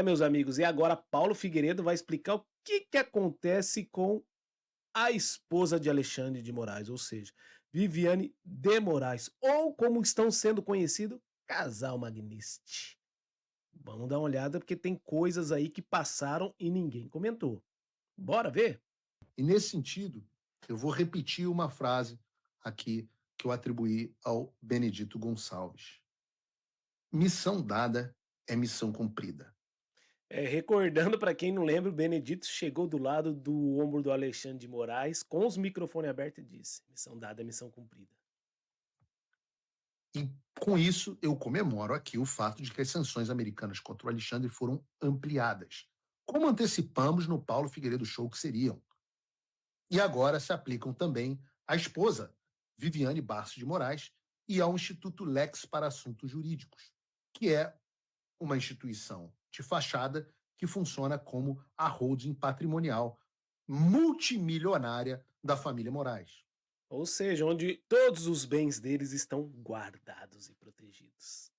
Meus amigos, e agora Paulo Figueiredo vai explicar o que acontece com a esposa de Alexandre de Moraes, ou seja, Viviane de Moraes, ou como estão sendo conhecido, Casal Magnitsky. Vamos dar uma olhada porque tem coisas aí que passaram e ninguém comentou. Bora ver? E nesse sentido, eu vou repetir uma frase aqui que eu atribuí ao Benedito Gonçalves. Missão dada é missão cumprida. Recordando para quem não lembra, o Benedito chegou do lado do ombro do Alexandre de Moraes com os microfones abertos e disse: missão dada é missão cumprida. E com isso, eu comemoro aqui o fato de que as sanções americanas contra o Alexandre foram ampliadas, como antecipamos no Paulo Figueiredo Show que seriam. E agora se aplicam também à esposa, Viviane Barros de Moraes, e ao Instituto Lex para Assuntos Jurídicos, que é uma instituição de fachada que funciona como a holding patrimonial multimilionária da família Moraes. Ou seja, onde todos os bens deles estão guardados e protegidos.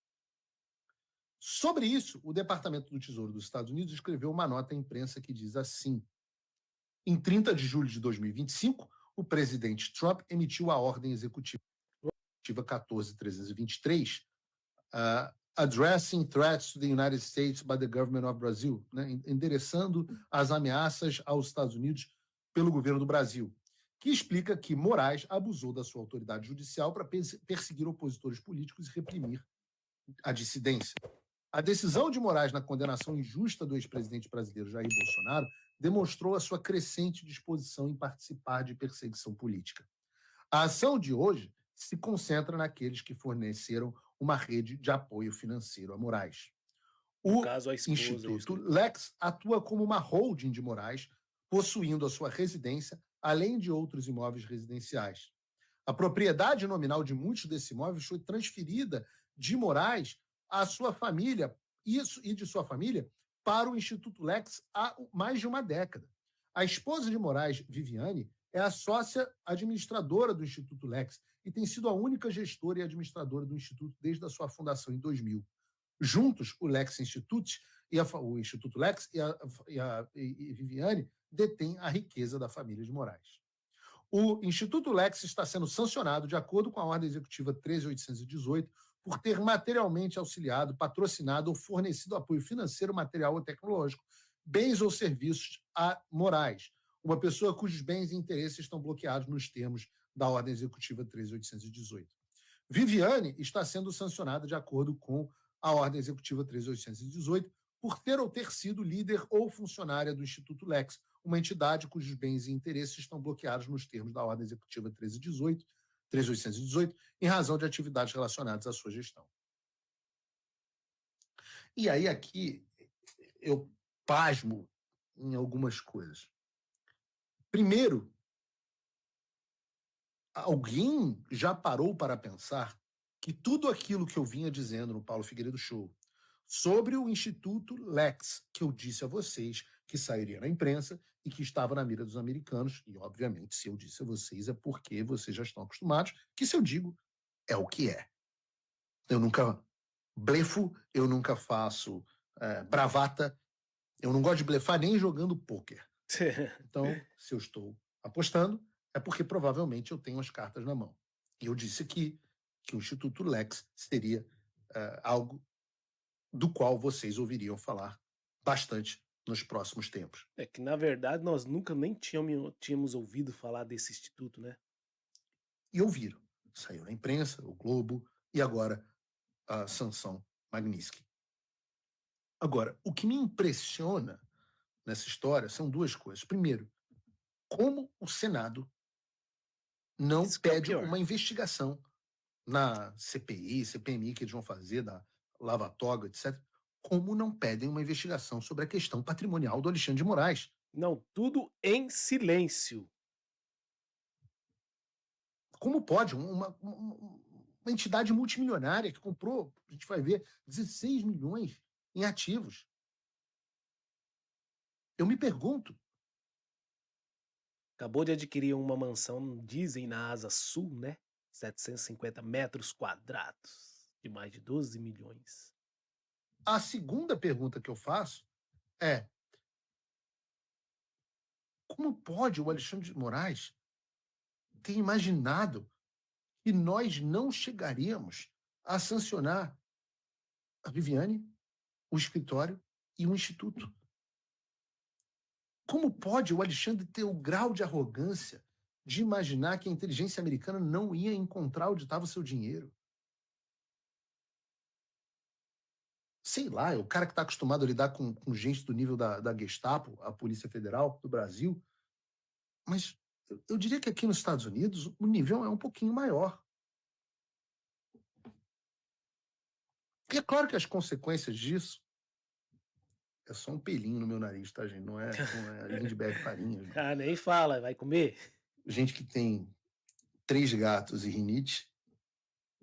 Sobre isso, o Departamento do Tesouro dos Estados Unidos escreveu uma nota à imprensa que diz assim: em 30 de julho de 2025, o presidente Trump emitiu a ordem executiva 14323, Addressing Threats to the United States by the Government of Brazil, né, endereçando as ameaças aos Estados Unidos pelo governo do Brasil, que explica que Moraes abusou da sua autoridade judicial para perseguir opositores políticos e reprimir a dissidência. A decisão de Moraes na condenação injusta do ex-presidente brasileiro Jair Bolsonaro demonstrou a sua crescente disposição em participar de perseguição política. A ação de hoje se concentra naqueles que forneceram uma rede de apoio financeiro a Moraes. No O caso, a esposa. Instituto Lex atua como uma holding de Moraes, possuindo a sua residência, além de outros imóveis residenciais. A propriedade nominal de muitos desses imóveis foi transferida de Moraes à sua família e de sua família para o Instituto Lex há mais de uma década. A esposa de Moraes, Viviane, é a sócia administradora do Instituto Lex e tem sido a única gestora e administradora do Instituto desde a sua fundação em 2000. Juntos, o Lex Institute o Instituto Lex e Viviane detêm a riqueza da família de Moraes. O Instituto Lex está sendo sancionado de acordo com a Ordem Executiva 13.818 por ter materialmente auxiliado, patrocinado ou fornecido apoio financeiro, material ou tecnológico, bens ou serviços a Moraes, uma pessoa cujos bens e interesses estão bloqueados nos termos da Ordem Executiva 13.818. Viviane está sendo sancionada de acordo com a Ordem Executiva 13.818 por ter ou ter sido líder ou funcionária do Instituto Lex, uma entidade cujos bens e interesses estão bloqueados nos termos da Ordem Executiva 13.818, em razão de atividades relacionadas à sua gestão. E aí aqui eu pasmo em algumas coisas. Primeiro, alguém já parou para pensar que tudo aquilo que eu vinha dizendo no Paulo Figueiredo Show sobre o Instituto Lex, que eu disse a vocês que sairia na imprensa e que estava na mira dos americanos, e obviamente se eu disse a vocês é porque vocês já estão acostumados, que se eu digo é o que é. Eu nunca blefo, eu nunca faço bravata, eu não gosto de blefar nem jogando pôquer. Então, se eu estou apostando, é porque provavelmente eu tenho as cartas na mão. E eu disse aqui que o Instituto Lex seria algo do qual vocês ouviriam falar bastante nos próximos tempos. É que, na verdade, nós nunca nem tínhamos ouvido falar desse instituto, né? E ouviram. Saiu na imprensa, o Globo, e agora a sanção Magnitsky. Agora, o que me impressiona nessa história são duas coisas. Primeiro, como o Senado não Isso que é o pede pior. uma investigação na CPI, CPMI que eles vão fazer, da Lava Toga, etc., como não pedem uma investigação sobre a questão patrimonial do Alexandre de Moraes. Não, tudo em silêncio. Como pode uma entidade multimilionária que comprou, a gente vai ver, 16 milhões em ativos? Eu me pergunto, Acabou de adquirir uma mansão, dizem, na Asa Sul, né? 750 metros quadrados, de mais de 12 milhões. A segunda pergunta que eu faço é: como pode o Alexandre de Moraes ter imaginado que nós não chegaríamos a sancionar a Viviane, o escritório e o instituto? Como pode o Alexandre ter o grau de arrogância de imaginar que a inteligência americana não ia encontrar onde estava o seu dinheiro? Sei lá, é o cara que está acostumado a lidar com gente do nível da Gestapo, a Polícia Federal do Brasil. Mas eu diria que aqui nos Estados Unidos o nível é um pouquinho maior. E é claro que as consequências disso é só um pelinho no meu nariz, tá, gente? Não é Lindbergh Farinhas, não. Ah, nem fala, vai comer? Gente que tem 3 gatos e rinite.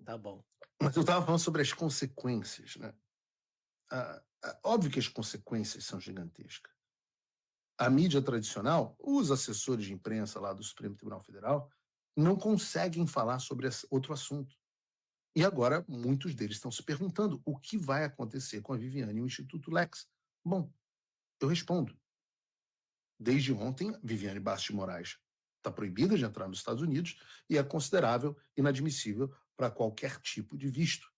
Tá bom. Mas eu estava falando sobre as consequências, né? Óbvio que as consequências são gigantescas. A mídia tradicional, os assessores de imprensa lá do Supremo Tribunal Federal, não conseguem falar sobre outro assunto. E agora muitos deles estão se perguntando o que vai acontecer com a Viviane e o Instituto Lex. Bom, eu respondo. Desde ontem, Viviane Bastos de Moraes está proibida de entrar nos Estados Unidos e é considerável inadmissível para qualquer tipo de visto.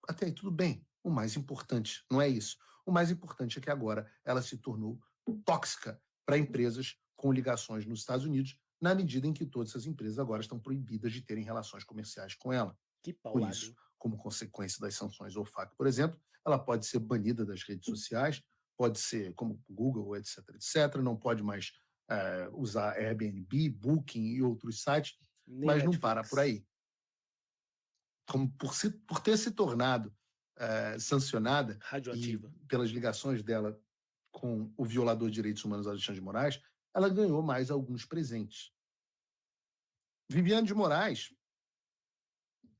Até aí tudo bem. O mais importante não é isso. O mais importante é que agora ela se tornou tóxica para empresas com ligações nos Estados Unidos, na medida em que todas essas empresas agora estão proibidas de terem relações comerciais com ela. Que Por paulada, isso, hein? como consequência das sanções OFAC, por exemplo, ela pode ser banida das redes sociais, pode ser como Google, etc, etc, não pode mais usar Airbnb, Booking e outros sites, Nem mas não para por Netflix. aí. Como por ter se tornado sancionada e Radioativa. pelas ligações dela com o violador de direitos humanos Alexandre de Moraes, ela ganhou mais alguns presentes. Viviane de Moraes,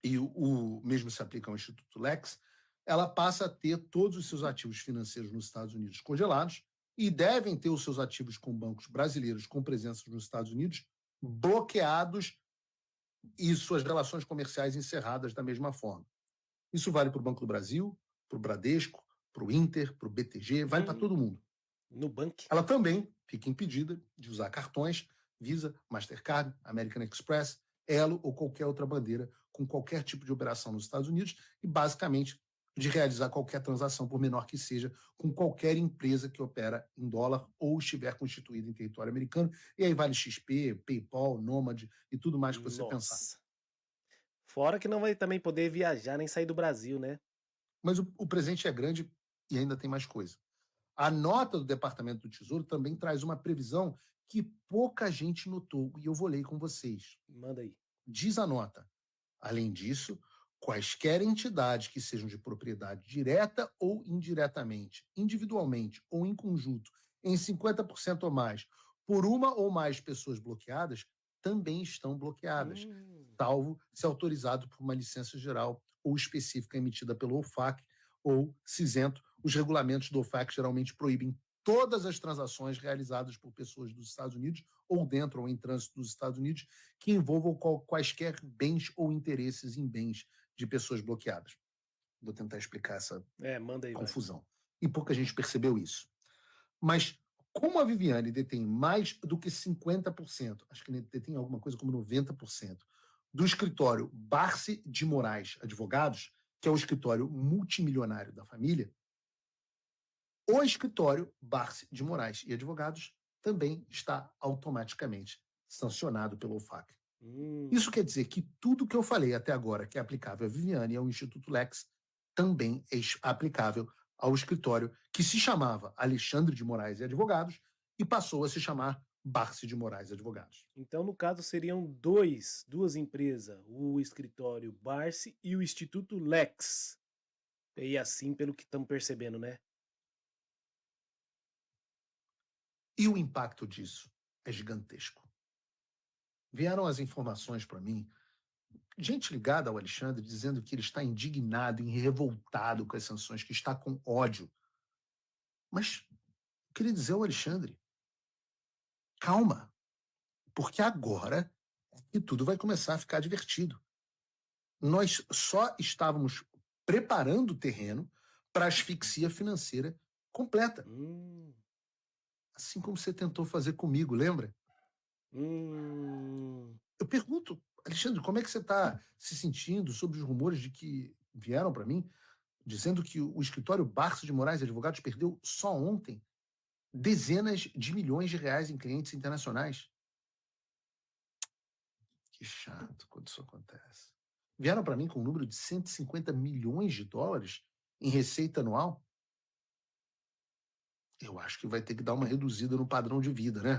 e o mesmo se aplica ao Instituto Lex, ela passa a ter todos os seus ativos financeiros nos Estados Unidos congelados e devem ter os seus ativos com bancos brasileiros com presença nos Estados Unidos bloqueados e suas relações comerciais encerradas da mesma forma. Isso vale para o Banco do Brasil, para o Bradesco, para o Inter, para o BTG, vale para todo mundo. Nubank. Ela também fica impedida de usar cartões Visa, Mastercard, American Express, Elo ou qualquer outra bandeira com qualquer tipo de operação nos Estados Unidos e, basicamente, de realizar qualquer transação, por menor que seja, com qualquer empresa que opera em dólar ou estiver constituída em território americano. E aí vale XP, PayPal, Nomad e tudo mais que você pensar. Nossa. Fora que não vai também poder viajar nem sair do Brasil, né? Mas o presente é grande e ainda tem mais coisa. A nota do Departamento do Tesouro também traz uma previsão que pouca gente notou, e eu vou ler com vocês. Manda aí. Diz a nota: além disso, quaisquer entidades que sejam de propriedade direta ou indiretamente, individualmente ou em conjunto, em 50% ou mais, por uma ou mais pessoas bloqueadas, também estão bloqueadas, Hum, salvo se autorizado por uma licença geral ou específica emitida pelo OFAC ou cisento. Os regulamentos do OFAC geralmente proíbem todas as transações realizadas por pessoas dos Estados Unidos ou dentro ou em trânsito dos Estados Unidos que envolvam quaisquer bens ou interesses em bens de pessoas bloqueadas. Vou tentar explicar essa manda aí, vai. confusão. E pouca gente percebeu isso. Mas como a Viviane detém mais do que 50%, acho que detém alguma coisa como 90%, do escritório Barsi de Moraes Advogados, que é o escritório multimilionário da família, o escritório Barsi de Moraes e Advogados também está automaticamente sancionado pelo OFAC. Isso quer dizer que tudo que eu falei até agora, que é aplicável à Viviane e ao Instituto Lex, também é aplicável ao escritório que se chamava Alexandre de Moraes e Advogados e passou a se chamar Barsi de Moraes e Advogados. Então, no caso, seriam duas empresas, o escritório Barsi e o Instituto Lex. E assim, pelo que estamos percebendo, né? E o impacto disso é gigantesco. Vieram as informações para mim, gente ligada ao Alexandre, dizendo que ele está indignado e revoltado com as sanções, que está com ódio. Mas eu queria dizer ao Alexandre, calma, porque agora é que tudo vai começar a ficar divertido. Nós só estávamos preparando o terreno para asfixia financeira completa. Hum, Assim como você tentou fazer comigo, lembra? hum. Eu pergunto, Alexandre, como é que você está se sentindo sobre os rumores de que vieram para mim, dizendo que o escritório Barça de Moraes Advogados perdeu só ontem dezenas de milhões de reais em clientes internacionais? Que chato quando isso acontece. Vieram para mim com um número de 150 milhões de dólares em receita anual? Eu acho que vai ter que dar uma reduzida no padrão de vida, né?